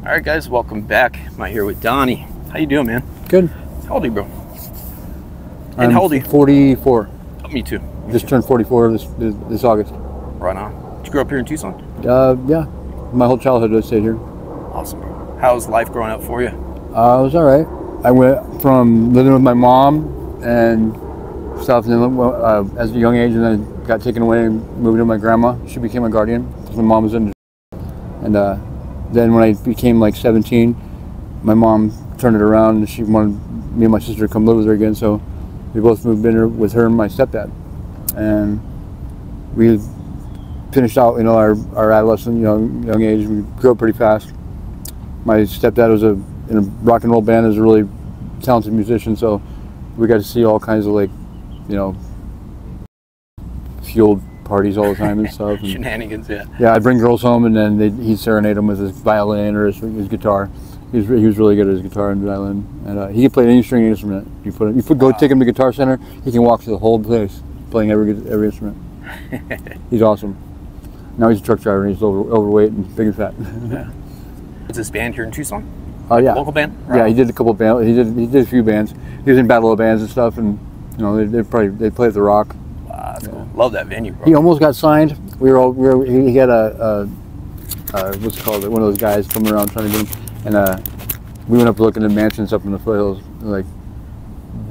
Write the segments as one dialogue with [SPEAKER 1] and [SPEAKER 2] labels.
[SPEAKER 1] All right, guys, welcome back. I'm out here with Donnie. How you doing, man?
[SPEAKER 2] Good.
[SPEAKER 1] How old are you, bro?
[SPEAKER 2] I'm
[SPEAKER 1] how old are you?
[SPEAKER 2] 44.
[SPEAKER 1] Oh, me too.
[SPEAKER 2] Just turned 44 this August.
[SPEAKER 1] Right on. Did you grow up here in Tucson?
[SPEAKER 2] Yeah. My whole childhood I stayed here.
[SPEAKER 1] Awesome, bro. How's life growing up for you?
[SPEAKER 2] It was all right. I went from living with my mom and stuff, and then as a young age, and then got taken away and moved to my grandma. She became my guardian because my mom was in. And then when I became like 17, my mom turned it around and she wanted me and my sister to come live with her again. So we both moved in with her and my stepdad, and we finished out, our adolescent, young age. We grew up pretty fast. My stepdad was in a rock and roll band, is a really talented musician, so we got to see all kinds of fueled parties all the time and stuff. And
[SPEAKER 1] Shenanigans, yeah.
[SPEAKER 2] yeah, I'd bring girls home, and then he'd serenade them with his violin or his guitar. He was really good at his guitar and violin, and he could play any string instrument. Go take him to Guitar Center, he can walk through the whole place playing every instrument. He's awesome. Now he's a truck driver, and he's overweight and big and fat.
[SPEAKER 1] Yeah. Is this band here in Tucson?
[SPEAKER 2] Yeah.
[SPEAKER 1] Local band?
[SPEAKER 2] Right. Yeah, he did a couple of bands. He did a few bands. He was in battle of bands and stuff, and they play at the Rock.
[SPEAKER 1] Wow, that's cool. Love that venue, bro.
[SPEAKER 2] He almost got signed. He had what's it called? One of those guys coming around trying to get him, and we went up looking at mansions up in the foothills, like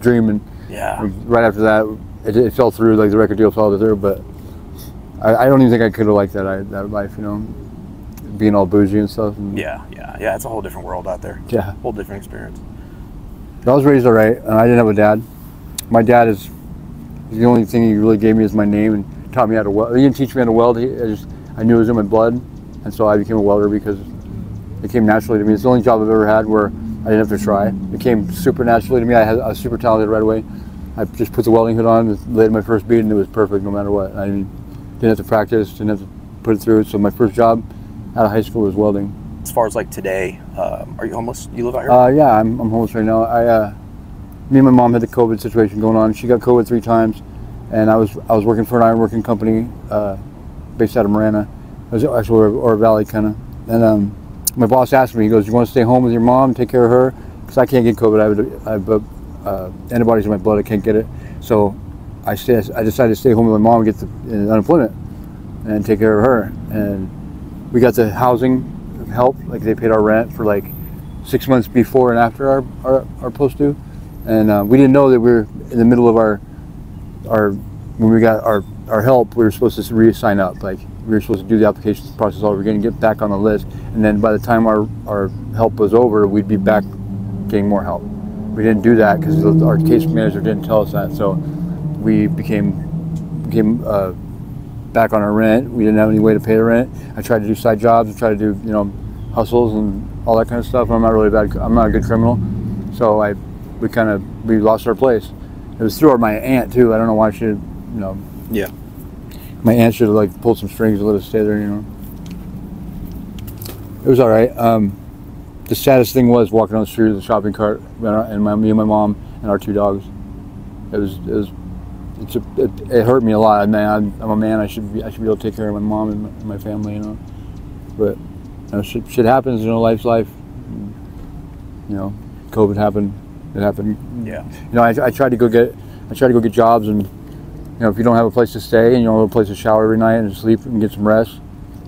[SPEAKER 2] dreaming.
[SPEAKER 1] Yeah.
[SPEAKER 2] Right after that, it fell through. Like the record deal fell through, but I don't even think I could have liked that life. Being all bougie and stuff. And
[SPEAKER 1] yeah. It's a whole different world out there.
[SPEAKER 2] Yeah.
[SPEAKER 1] Whole different experience.
[SPEAKER 2] I was raised all right, and I didn't have a dad. My dad is the only thing he really gave me is my name and taught me how to weld. He didn't teach me how to weld. I knew it was in my blood, and so I became a welder because it came naturally to me. It's the only job I've ever had where I didn't have to try. It came super naturally to me. I was super talented right away. I just put the welding hood on, laid my first bead, and it was perfect no matter what. I didn't have to practice, didn't have to put it through. So my first job out of high school was welding.
[SPEAKER 1] As far as like today, are you homeless? You live out here?
[SPEAKER 2] Yeah, I'm homeless right now. Me and my mom had the COVID situation going on. She got COVID 3 times, and I was working for an ironworking company based out of Marana. It was actually or Valley kind of. And my boss asked me, he goes, "You want to stay home with your mom, take care of her? Because I can't get COVID. I have antibodies in my blood. I can't get it." So I decided to stay home with my mom and get the unemployment and take care of her. And we got the housing help, like they paid our rent for like 6 months before and after our post due, and we didn't know that we were in the middle of our when we got our help. We were supposed to re-sign up, like we were supposed to do the application process all over again, get back on the list, and then by the time our help was over, we'd be back getting more help. We didn't do that because our case manager didn't tell us that, so we became back on our rent. We didn't have any way to pay the rent. I tried to do side jobs, I tried to do hustles and all that kind of stuff. I'm not really bad. I'm not a good criminal, so we lost our place. It was through my aunt too. I don't know why she,
[SPEAKER 1] Yeah.
[SPEAKER 2] My aunt should have pulled some strings and let us stay there. It was all right. The saddest thing was walking on the street with a shopping cart and me and my mom and our 2 dogs. It hurt me a lot. I'm a man. I should be able to take care of my mom and my family, But shit happens. Life's life. COVID happened. It happened.
[SPEAKER 1] Yeah.
[SPEAKER 2] I tried to go get jobs, and if you don't have a place to stay and you don't have a place to shower every night and sleep and get some rest,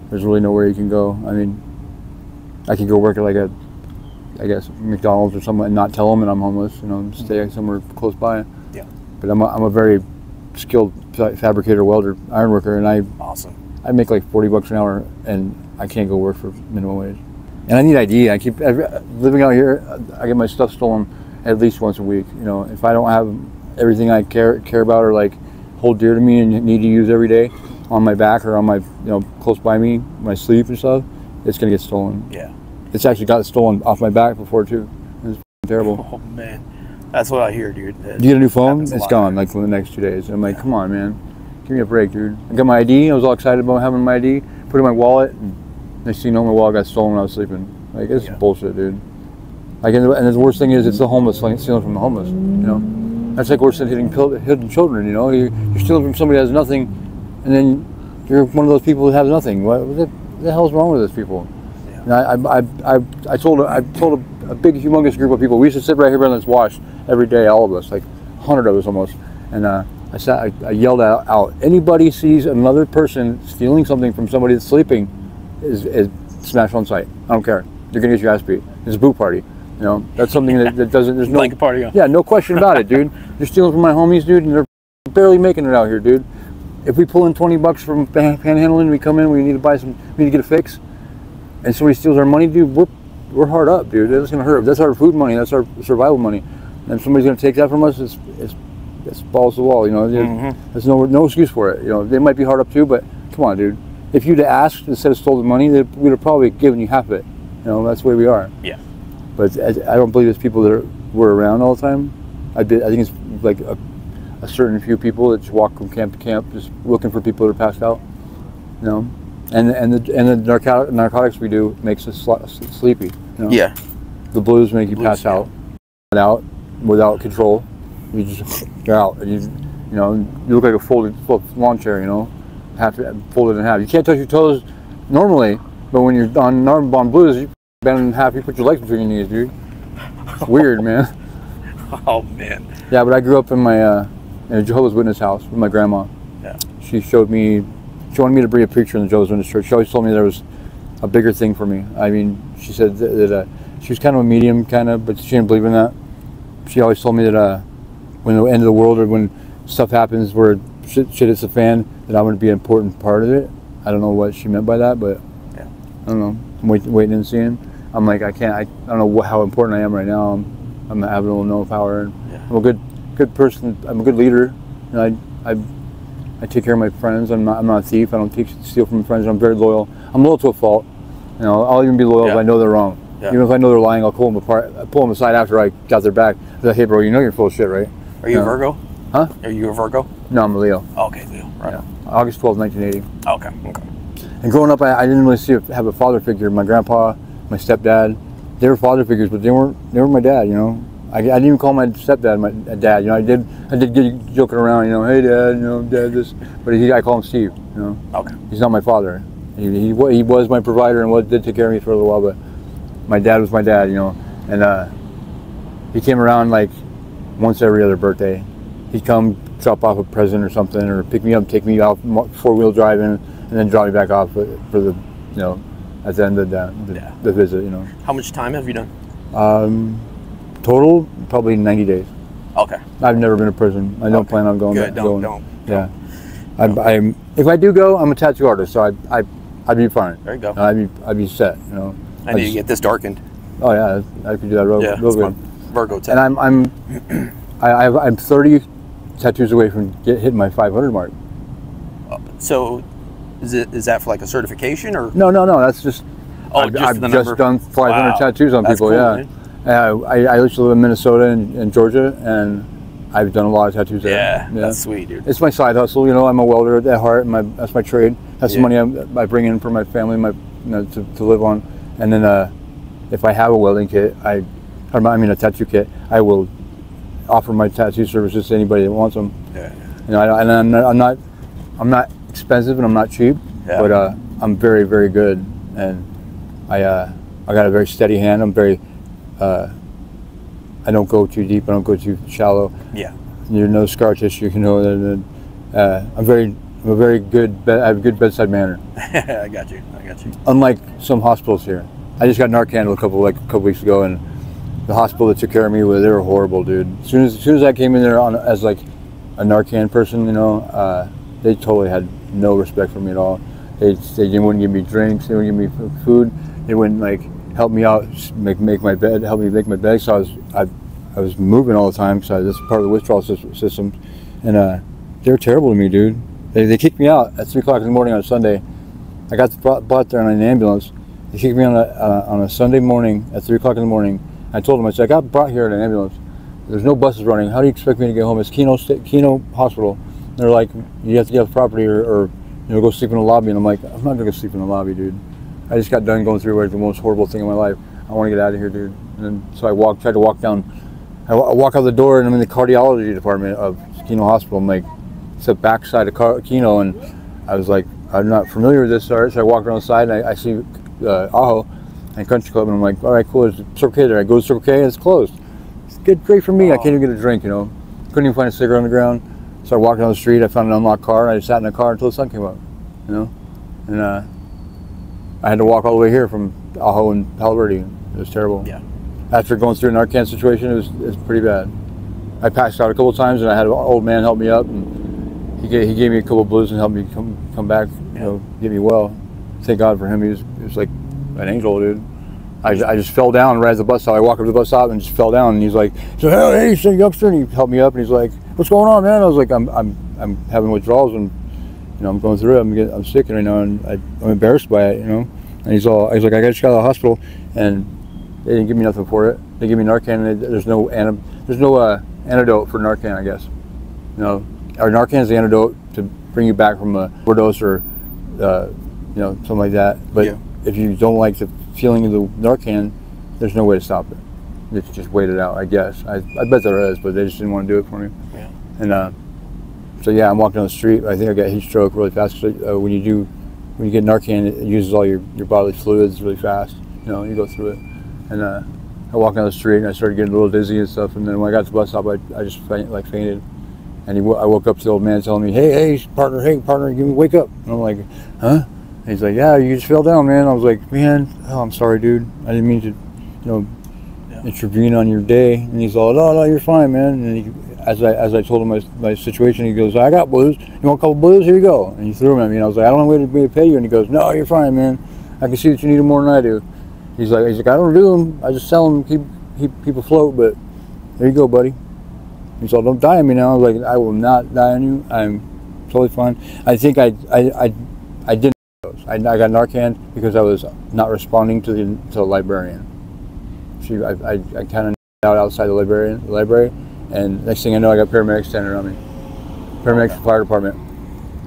[SPEAKER 2] there's really nowhere you can go. I could go work at McDonald's or something and not tell them that I'm homeless. Stay somewhere close by.
[SPEAKER 1] Yeah.
[SPEAKER 2] But I'm a very skilled fabricator, welder, iron worker, and I make like $40 an hour, and I can't go work for minimum wage. And I need ID. I keep living out here. I get my stuff stolen at least once a week. If I don't have everything I care about or hold dear to me and need to use every day on my back or on my close by me when I sleep and stuff, it's gonna get stolen.
[SPEAKER 1] Yeah.
[SPEAKER 2] It's actually got stolen off my back before too. It's terrible.
[SPEAKER 1] Oh man. That's what I hear, dude.
[SPEAKER 2] You get a new phone, it's gone in the next 2 days. And I'm like, come on, man. Give me a break, dude. I got my ID. I was all excited about having my ID. Put it in my wallet. And next thing you know, my wallet got stolen when I was sleeping. It's bullshit, dude. And the worst thing is, it's the homeless stealing from the homeless. That's worse than hitting children. You're stealing from somebody that has nothing, and then you're one of those people who have nothing. What the hell's wrong with those people? And I told a big, humongous group of people. We used to sit right here by this wash every day, all of us, like 100 of us almost. And I yelled out, anybody sees another person stealing something from somebody that's sleeping, is smash on sight. I don't care. You're gonna get your ass beat. It's a boo party. You know, that's something that doesn't. There's no
[SPEAKER 1] blanket party.
[SPEAKER 2] Yeah, no question about it, dude. They're stealing from my homies, dude, and they're barely making it out here, dude. If we pull in 20 bucks from panhandling, we come in, we need to buy some, we need to get a fix, and somebody steals our money, dude, we're hard up, dude. That's gonna hurt. That's our food money. That's our survival money. And if somebody's gonna take that from us, it's balls to the wall. You know, there's no excuse for it. You know, they might be hard up too, but come on, dude. If you'd asked instead of stolen money, we'd have probably given you half of it. You know, that's the way we are.
[SPEAKER 1] Yeah.
[SPEAKER 2] But I don't believe there's people that were around all the time. I think it's like a certain few people that just walk from camp to camp, just looking for people that are passed out. You know, and the narcotics we do makes us sleepy. You know?
[SPEAKER 1] Yeah.
[SPEAKER 2] The blues make you pass out without control. You're out, and you know, you look like a folded lawn chair. You know, folded in half. You can't touch your toes normally, but when you're on blues, you bend in half. You put your legs between your knees, dude. It's weird, man.
[SPEAKER 1] Oh man.
[SPEAKER 2] Yeah, but I grew up in my in a Jehovah's Witness house with my grandma.
[SPEAKER 1] Yeah. She
[SPEAKER 2] wanted me to be a preacher in the Jehovah's Witness church. She always told me there was a bigger thing for me. I mean, she said that she was kind of a medium, but she didn't believe in that. She always told me that when the end of the world or when stuff happens where shit hits the fan, that I'm going to be an important part of it. I don't know what she meant by that, but
[SPEAKER 1] yeah.
[SPEAKER 2] I don't know. I'm waiting and seeing. I'm like, I don't know how important I am right now. I'm having a little no power. And
[SPEAKER 1] yeah.
[SPEAKER 2] I'm a good person. I'm a good leader. And I take care of my friends. I'm not a thief. I don't steal from my friends. I'm very loyal. I'm loyal to a fault. You know, I'll even be loyal if I know they're wrong. Yeah. Even if I know they're lying, I'll pull them apart. I pull them aside after I got their back. I'm like, hey, bro, you know you're full of shit, right?
[SPEAKER 1] Are you a Virgo?
[SPEAKER 2] Huh?
[SPEAKER 1] Are you a Virgo?
[SPEAKER 2] No, I'm a Leo.
[SPEAKER 1] Oh, okay, Leo. Right.
[SPEAKER 2] Yeah. August 12, 1980.
[SPEAKER 1] Okay.
[SPEAKER 2] And growing up, I didn't really have a father figure. My grandpa, my stepdad, they were father figures, but they weren't my dad. You know, I didn't even call my stepdad my dad. You know, I did get joking around. You know, hey dad, you know, dad this, but I call him Steve. You know,
[SPEAKER 1] okay.
[SPEAKER 2] He's not my father. He was my provider and did take care of me for a little while, but my dad was my dad. You know, and he came around like once every other birthday. He'd come drop off a present or something, or pick me up, take me out 4-wheel driving, and then drop me back off for the, you know, at the end of the visit. You know.
[SPEAKER 1] How much time have you done?
[SPEAKER 2] Total, probably 90 days.
[SPEAKER 1] Okay.
[SPEAKER 2] I've never been to prison. I don't plan on going.
[SPEAKER 1] Good. Don't.
[SPEAKER 2] Yeah. If I do go, I'm a tattoo artist, so I'd be fine.
[SPEAKER 1] There you go.
[SPEAKER 2] I'd be set. You know.
[SPEAKER 1] I need to get this darkened.
[SPEAKER 2] Oh yeah, I could do that real good.
[SPEAKER 1] Virgo tattoo.
[SPEAKER 2] And I'm 30 tattoos away from hitting my 500 mark.
[SPEAKER 1] So, is that for like a certification or?
[SPEAKER 2] No. That's just.
[SPEAKER 1] I've
[SPEAKER 2] just done 500 tattoos on people.
[SPEAKER 1] Cool,
[SPEAKER 2] yeah.
[SPEAKER 1] Man.
[SPEAKER 2] I used to live in Minnesota and Georgia, and I've done a lot of tattoos there.
[SPEAKER 1] Yeah, that's sweet, dude.
[SPEAKER 2] It's my side hustle. You know, I'm a welder at heart. That's my trade. That's the money I bring in for my family, to live on. And then if I have a welding kit, a tattoo kit, I will offer my tattoo services to anybody that wants them.
[SPEAKER 1] Yeah.
[SPEAKER 2] You know, and I'm not expensive and I'm not cheap, but I'm very, very good, and I got a very steady hand. I'm very I don't go too deep. I don't go too shallow.
[SPEAKER 1] Yeah.
[SPEAKER 2] There's no scar tissue. You know, I'm a very good. I have a good bedside manner.
[SPEAKER 1] I got you.
[SPEAKER 2] Unlike some hospitals here, I just got Narcan a couple weeks ago, and the hospital that took care of me, they were horrible, dude. As soon as I came in there as like a Narcan person, you know, they totally had no respect for me at all. They wouldn't give me drinks. They wouldn't give me food. They wouldn't like help me out, make my bed, help me make my bed. So I was moving all the time because that's part of the withdrawal system, and they were terrible to me, dude. They kicked me out at 3 o'clock in the morning on a Sunday. I got brought there in an ambulance. They kicked me on a Sunday morning at 3 o'clock in the morning. I told them, I said, I got brought here in an ambulance. There's no buses running. How do you expect me to get home? It's Keno Hospital. And they're like, you have to get off the property or go sleep in the lobby. And I'm like, I'm not gonna sleep in the lobby, dude. I just got done going through the most horrible thing in my life. I want to get out of here, dude. And then, so I tried to walk down. I walk out the door, and I'm in the cardiology department of Keno Hospital. I'm like, it's the backside of Keno, and I was like, I'm not familiar with this, so I walk around the side, and I see Aho, and country club, and I'm like, all right, cool. There's a Circle K there. I go to Circle K, and it's closed. It's good, great for me. I can't even get a drink, you know. Couldn't even find a cigarette on the ground. Started walking down the street. I found an unlocked car. And I just sat in the car until the sun came up, you know. And I had to walk all the way here from Ajo and Palo Verde. It was terrible.
[SPEAKER 1] Yeah.
[SPEAKER 2] After going through a Narcan situation, it was pretty bad. I passed out a couple of times, and I had an old man help me up, and he gave me a couple of blues and helped me come back, you know, get me well. Thank God for him. He was like an angel, dude. I just fell down right at the bus stop. I walked up to the bus stop and just fell down, and he's like, hey, youngster, and he helped me up, and he's like, what's going on, man? I was like, I'm having withdrawals, and you know, I'm going through it. I'm sick right now, and I'm embarrassed by it, you know. And he's like, I just got out of the hospital, and they didn't give me nothing for it. They give me Narcan, and there's no antidote for Narcan, I guess. You know, or Narcan is the antidote to bring you back from a overdose or you know, something like that. But if you don't like the feeling of the Narcan, there's no way to stop it. You just wait it out, I guess. I bet there is, but they just didn't want to do it for me.
[SPEAKER 1] Yeah.
[SPEAKER 2] And so yeah, I'm walking down the street. I think I got heat stroke really fast. When you get Narcan, it uses all your bodily fluids really fast. You know, you go through it. And I walked down the street and I started getting a little dizzy and stuff. And then when I got to the bus stop, I just fainted. And I woke up to the old man telling me, hey partner, wake up. And I'm like, huh? And he's like, yeah, you just fell down, man. I was like, man, oh, I'm sorry, dude. I didn't mean to, you know, intervene on your day. And he's all, no, you're fine, man. And as I told him my situation, he goes, I got blues. You want a couple blues? Here you go. And he threw them at me. And I was like, I don't have a way to pay you. And he goes, no, you're fine, man. I can see that you need them more than I do. He's like, I don't do them. I just sell them, keep afloat. But there you go, buddy. He's all, don't die on me now. I was like, I will not die on you. I'm totally fine. I think I didn't. I got Narcan because I was not responding to the librarian. I kind of out outside the library, and next thing I know, I got paramedics standing around me. Paramedics from fire department,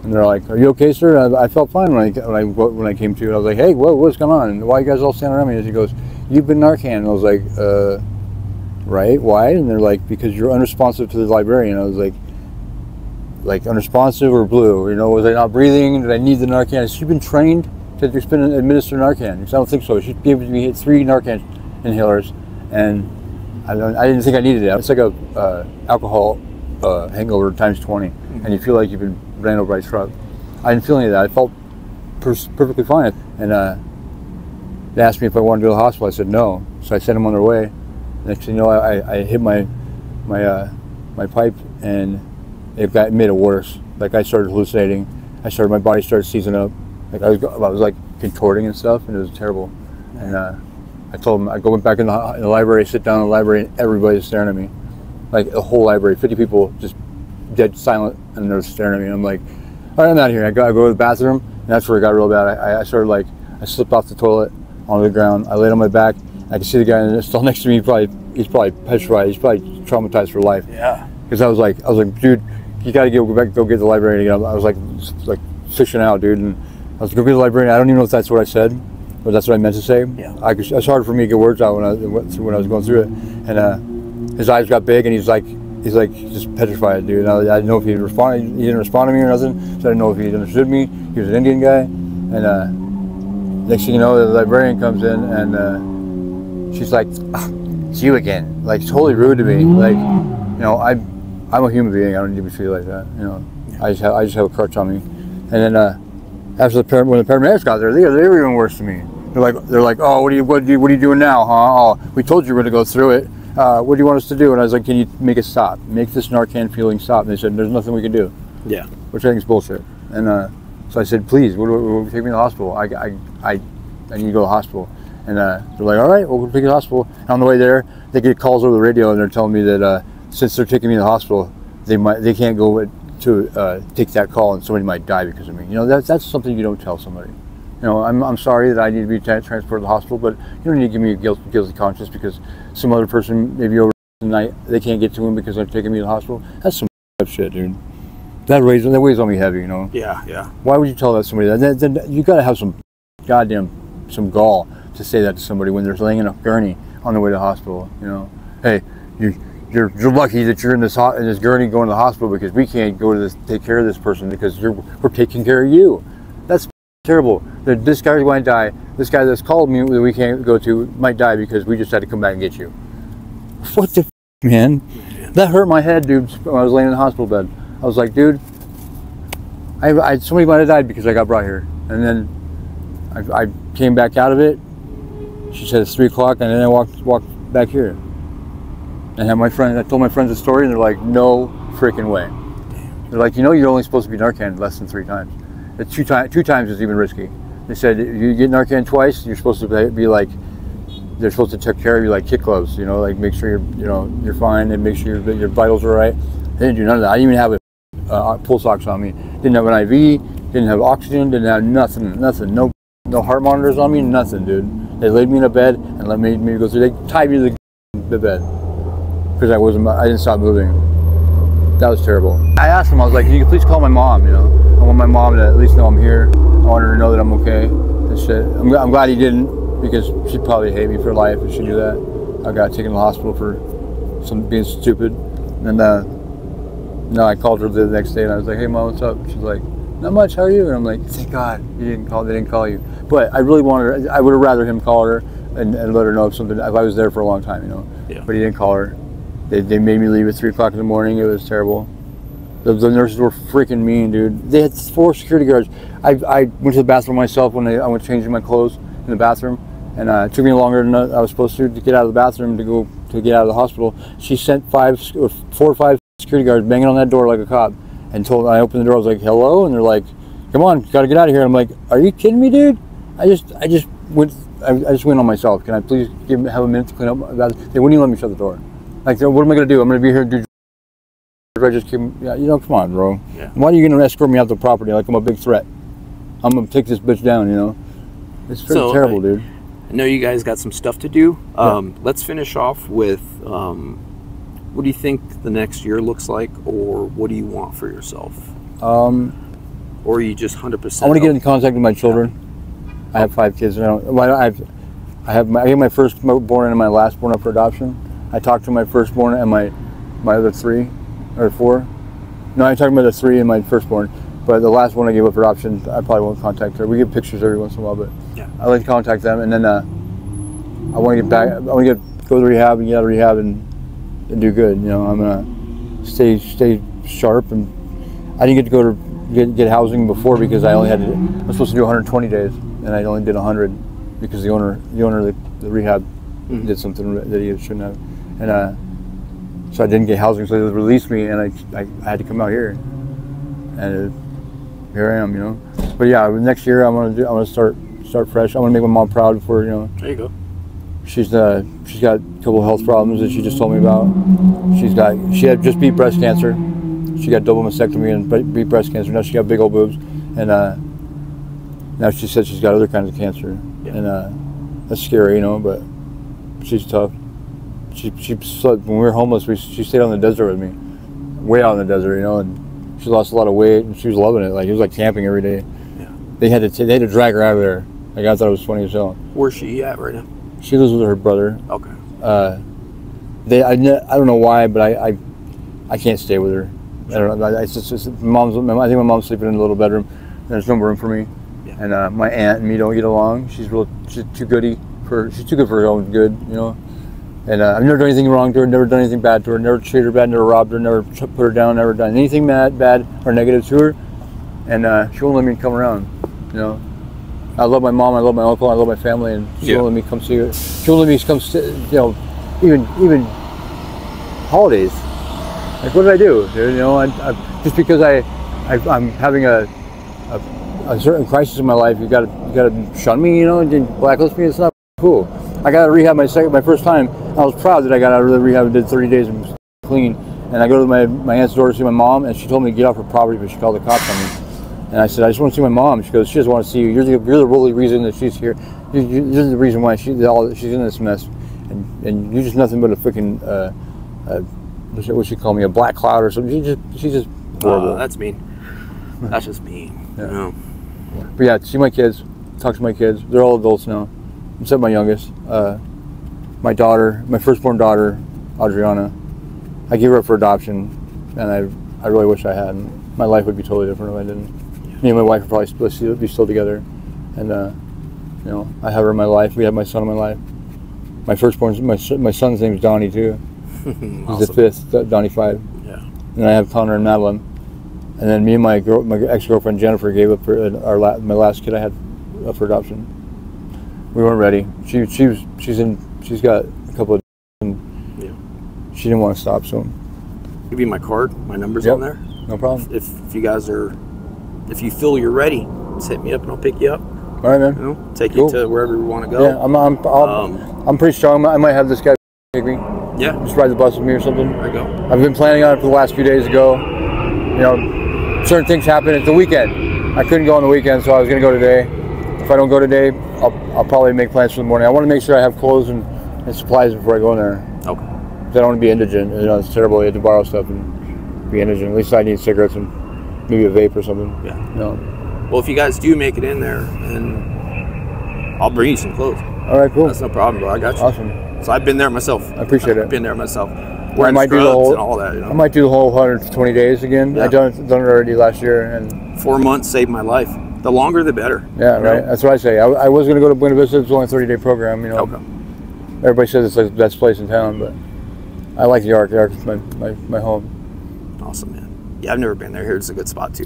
[SPEAKER 2] and they're like, "Are you okay, sir?" I felt fine when I came to. And I was like, "Hey, what's going on? And why are you guys all standing around me?" And he goes, "You've been Narcan." And I was like, right? Why?" And they're like, "Because you're unresponsive to the librarian." I was like unresponsive or blue, you know, was I not breathing? Did I need the Narcan? Has she been trained to administer Narcan? Because I don't think so. She gave me 3 Narcan inhalers, and I didn't think I needed it. It's like a alcohol hangover times 20, and you feel like you've been ran over by a truck. I didn't feel any of that. I felt perfectly fine. And they asked me if I wanted to go to the hospital. I said no. So I sent them on their way. Next thing you know, I hit my pipe, and it made it worse. Like I started hallucinating. My body started seizing up. Like I was like contorting and stuff, and it was terrible. And I told them, I went back in the library, sit down in the library, and everybody's staring at me. Like the whole library, 50 people just dead silent, and they're staring at me. And I'm like, all right, I'm out of here. I go to the bathroom, and that's where it got real bad. I slipped off the toilet onto the ground. I laid on my back. I could see the guy still next to me. He's probably petrified. He's probably traumatized for life.
[SPEAKER 1] Yeah.
[SPEAKER 2] Because I was like, dude, you got to go get the librarian again. I was like fishing out, dude, and I was like, go get the librarian. I don't even know if that's what I said, but that's what I meant to say.
[SPEAKER 1] Yeah.
[SPEAKER 2] It's hard for me to get words out when I was going through it. And his eyes got big, and he's like just petrified, dude. I didn't know if he'd respond. He didn't respond to me or nothing, so I didn't know if he understood me. He was an Indian guy, and next thing you know, the librarian comes in, and she's like, "It's you again." Like totally rude to me. Like, you know, I'm a human being. I don't need to feel like that. You know, I just have a crutch on me. And then after when the paramedics got there, they were even worse to me. They're like, oh, what are you doing now, huh? Oh, we told you we're gonna go through it. What do you want us to do? And I was like, can you make it stop? Make this Narcan feeling stop. And they said, there's nothing we can do. Yeah. Which I think is bullshit. And so I said, please, take me to the hospital. I need to go to the hospital. And they're like, all right, we'll take you to the hospital. And on the way there, they get calls over the radio, and they're telling me that since they're taking me to the hospital, they can't go to take that call, and somebody might die because of me. You know, that's something you don't tell somebody. You know, I'm sorry that I need to be transported to the hospital, but you don't need to give me a guilty conscience because some other person maybe over the night they can't get to him because they're taking me to the hospital. That's some shit, dude. That weighs on me heavy, you know.
[SPEAKER 1] Yeah.
[SPEAKER 2] Why would you tell that to somebody? Then you got to have some gall to say that to somebody when they're laying in a gurney on the way to the hospital. You know, hey, you're lucky that you're in this gurney going to the hospital because we can't go to take care of this person because we're taking care of you. That's terrible. This guy's going to die. This guy that's called me that we can't go to might die because we just had to come back and get you. What the man? That hurt my head, dude, when I was laying in the hospital bed. I was like, dude, somebody might have died because I got brought here. And then I came back out of it. She said it's 3 o'clock, and then I walked back here. And I told my friends the story, and they're like, no freaking way. They're like, you know, you're only supposed to be Narcan less than 3 times. It's 2 times is even risky. They said if you get Narcan twice, you're supposed to be like, they're supposed to take care of you like kid gloves, you know, like make sure you're fine and make sure your vitals are right. They didn't do none of that. I didn't even have a pulse ox on me. Didn't have an IV. Didn't have oxygen. Didn't have nothing. No heart monitors on me. Nothing, dude. They laid me in a bed and let me go through. They tied me to the bed because I didn't stop moving. That was terrible. I asked them, I was like, can you please call my mom, you know? I want my mom to at least know I'm here. I want her to know that I'm okay. And shit. I'm glad he didn't, because she'd probably hate me for life if she knew that. I got taken to the hospital for being stupid. And no, I called her the next day and I was like, hey mom, what's up? She's like, not much, how are you? And I'm like, thank God they didn't call you. But I really wanted her, I would have rather him call her and let her know if I was there for a long time, you know?
[SPEAKER 1] Yeah. But
[SPEAKER 2] he didn't call her. They made me leave at 3 o'clock in the morning. It was terrible. The nurses were freaking mean, dude. They had 4 security guards. I went to the bathroom myself when I went changing my clothes in the bathroom, and it took me longer than I was supposed to get out of the bathroom to get out of the hospital. She sent 4 or 5 security guards banging on that door like a cop, and I opened the door. I was like, hello, and they're like, come on, gotta get out of here. I'm like, are you kidding me, dude? I just went on myself. Can I please have a minute to clean up my bathroom? They wouldn't even let me shut the door. Like, what am I gonna do? I'm gonna be here and do. I just keep, yeah, you know, come on, bro. Yeah. Why are you gonna escort me out the property like I'm a big threat? I'm gonna take this bitch down, you know. It's pretty terrible, dude.
[SPEAKER 1] I know you guys got some stuff to do. Let's finish off with what do you think the next year looks like, or what do you want for yourself? Or are you just 100%?
[SPEAKER 2] I want to get in contact with my children. I have 5 kids. I have my firstborn and my lastborn up for adoption. I talked to my firstborn and my other 3 or 4. No, I talked about the 3 and my firstborn. But the last one I gave up for adoption, I probably won't contact her. We get pictures every once in a while, but yeah. I like to contact them, and then I want to get back. I want to go to rehab and get out of rehab and do good. You know, I'm gonna stay sharp. And I didn't get to go to get housing before because I was supposed to do 120 days, and I only did 100 because the owner of the rehab did something that he shouldn't have, and so I didn't get housing. So they released me, and I had to come out here, and here I am, you know. But yeah, next year I'm gonna start fresh. I want to make my mom proud before, you know.
[SPEAKER 1] There you go.
[SPEAKER 2] She's got a couple of health problems that she just told me about. She had just beat breast cancer. She got double mastectomy and beat breast cancer. Now she got big old boobs, and now she said she's got other kinds of cancer, and that's scary, you know. But she's tough. She slept, when we were homeless. She stayed on the desert with me, way out in the desert, you know, and she lost a lot of weight, and she was loving it. Like, it was like camping every day. Yeah. They had to drag her out of there. Like, I thought it was funny as hell. Where's
[SPEAKER 1] she at right now?
[SPEAKER 2] She lives with her brother.
[SPEAKER 1] Okay.
[SPEAKER 2] I don't know why, but I can't stay with her. I don't know. It's just I think my mom's sleeping in a little bedroom. There's no room for me. Yeah. And my aunt and me don't get along. She's too good for her own good, you know. And I've never done anything wrong to her, never done anything bad to her, never treated her bad, never robbed her, never put her down, never done anything bad or negative to her. And she won't let me come around, you know. I love my mom, I love my uncle, I love my family, and she won't let me come see her. She won't let me come, you know, even holidays. Like, what did I do? You know, just because I'm having a certain crisis in my life, you gotta shun me, you know, and blacklist me. It's not cool. I got out of rehab my first time. I was proud that I got out of the rehab and did 30 days and was clean. And I go to my aunt's door to see my mom, and she told me to get off her property, but she called the cops on me. And I said, I just want to see my mom. She goes, she doesn't want to see you. You're the really reason that she's here. You're the reason why she's in this mess. And you're just nothing but a freaking, what she call me, a black cloud or something. She's just horrible.
[SPEAKER 1] That's mean. That's just mean. Yeah. You know?
[SPEAKER 2] But yeah, see my kids, talk to my kids. They're all adults now. Except my youngest. My daughter, my firstborn daughter, Adriana. I gave her up for adoption, and I really wish I hadn't. My life would be totally different if I didn't. Me and my wife would probably be still together. and you know, I have her in my life. We have my son in my life. My firstborn, my son's name is Donnie too.
[SPEAKER 1] Awesome.
[SPEAKER 2] He's the fifth, Donnie 5.
[SPEAKER 1] Yeah.
[SPEAKER 2] And I have Connor and Madeline. And then me and my ex-girlfriend Jennifer gave up for my last kid I had up for adoption. We weren't ready. She's got a couple of, and
[SPEAKER 1] Yeah.
[SPEAKER 2] she didn't want to stop. So
[SPEAKER 1] Give you my card. My number's
[SPEAKER 2] Yep.
[SPEAKER 1] on there.
[SPEAKER 2] no problem.
[SPEAKER 1] If you guys are, if you feel you're ready, just hit me up and I'll pick you up.
[SPEAKER 2] All right, man.
[SPEAKER 1] You know, take
[SPEAKER 2] Cool.
[SPEAKER 1] you to wherever you want to go.
[SPEAKER 2] Yeah, I'm pretty strong. I might have this guy take me.
[SPEAKER 1] Yeah.
[SPEAKER 2] Just ride the bus with me or something.
[SPEAKER 1] There you go.
[SPEAKER 2] I've been planning on it for the last few days ago. You know, certain things happen. It's the weekend. I couldn't go on the weekend, so I was going to go today. If I don't go today, I'll probably make plans for the morning. I want to make sure I have clothes and supplies before I go in there.
[SPEAKER 1] Okay.
[SPEAKER 2] 'Cause I don't want to be indigent. You know, it's terrible. You have to borrow stuff and be indigent. At least I need cigarettes and maybe a vape or something.
[SPEAKER 1] Yeah.
[SPEAKER 2] You know.
[SPEAKER 1] Well, if you guys do make it in there, and I'll bring you some clothes.
[SPEAKER 2] All right, cool.
[SPEAKER 1] That's no problem, bro. I got you.
[SPEAKER 2] Awesome.
[SPEAKER 1] So I've been there myself.
[SPEAKER 2] I appreciate it.
[SPEAKER 1] I've been there myself.
[SPEAKER 2] I
[SPEAKER 1] Wearing
[SPEAKER 2] might do the
[SPEAKER 1] scrubs
[SPEAKER 2] whole.
[SPEAKER 1] and all that. You know?
[SPEAKER 2] I might do the whole 120 days again.
[SPEAKER 1] Yeah.
[SPEAKER 2] I done it already last year, and
[SPEAKER 1] 4 months saved my life. The longer, the better.
[SPEAKER 2] yeah,
[SPEAKER 1] you know?
[SPEAKER 2] right. That's what I say. I was going to go to Buena Vista. It's only a 30-day program. You know,
[SPEAKER 1] Okay.
[SPEAKER 2] everybody says it's like the best place in town, but I like the Ark. The Ark is my home.
[SPEAKER 1] Awesome, man. Yeah, I've never been there. Here, it's a good spot too.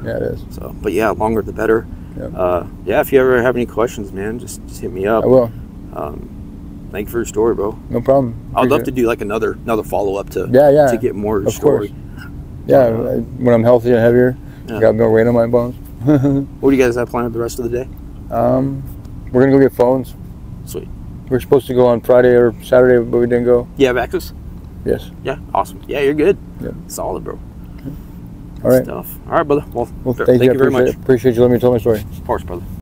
[SPEAKER 2] Yeah, it is.
[SPEAKER 1] So, but yeah, longer the better.
[SPEAKER 2] Yeah.
[SPEAKER 1] Yeah, if you ever have any questions, man, just hit me up.
[SPEAKER 2] I will.
[SPEAKER 1] Thank you for your story, bro.
[SPEAKER 2] No problem.
[SPEAKER 1] I'd love
[SPEAKER 2] Appreciate
[SPEAKER 1] to do like another follow up to
[SPEAKER 2] Yeah.
[SPEAKER 1] to get more of your
[SPEAKER 2] Of
[SPEAKER 1] story.
[SPEAKER 2] course. Yeah, when I'm healthy and heavier,
[SPEAKER 1] Yeah.
[SPEAKER 2] I got more weight on my bones.
[SPEAKER 1] What do you guys have planned the rest of the day?
[SPEAKER 2] We're gonna go get phones.
[SPEAKER 1] Sweet.
[SPEAKER 2] We're supposed to go on Friday or Saturday, but we didn't go.
[SPEAKER 1] You have access?
[SPEAKER 2] Yes.
[SPEAKER 1] Yeah, awesome. Yeah, you're good.
[SPEAKER 2] Yeah.
[SPEAKER 1] Solid, bro.
[SPEAKER 2] All right.
[SPEAKER 1] Stuff. All right, brother. Well,
[SPEAKER 2] Well,
[SPEAKER 1] thank you very much.
[SPEAKER 2] Appreciate you letting me tell my story.
[SPEAKER 1] Of course, brother.